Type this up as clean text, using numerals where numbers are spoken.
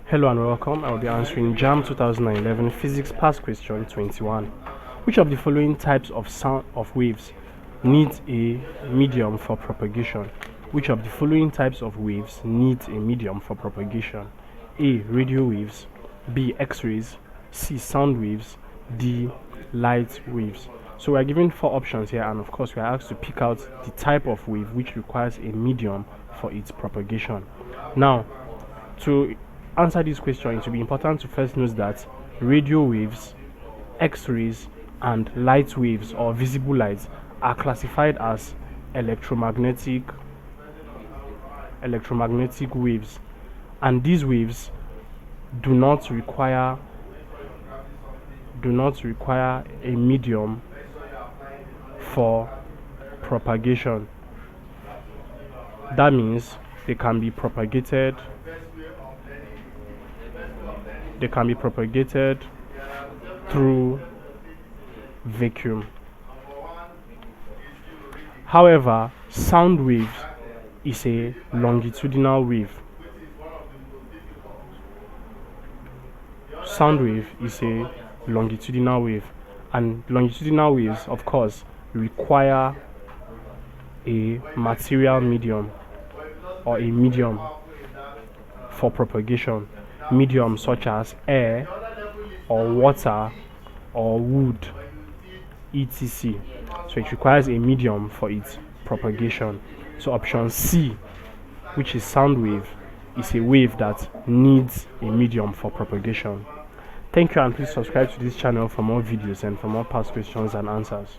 Hello and welcome. I will be answering JAMB 2011 Physics Past Question 21. Which of the following types of sound of waves needs a medium for propagation? Which of the following types of waves needs a medium for propagation? A. Radio waves, B. X-rays, C. Sound waves, D. Light waves. So we are given four options here, and of course we are asked to pick out the type of wave which requires a medium for its propagation. Now, to answer this question, it will be important to first note that radio waves, X-rays, and light waves or visible lights are classified as electromagnetic waves, and these waves do not require a medium for propagation. That means they can be propagated through vacuum. However, sound wave is a longitudinal wave. Sound wave is a longitudinal wave, and longitudinal waves, of course, require a material medium or a medium for propagation. Mediums such as air or water or wood, etc. So it requires a medium for its propagation. So option C, which is sound wave, is a wave that needs a medium for propagation. Thank you, and please subscribe to this channel for more videos and for more past questions and answers.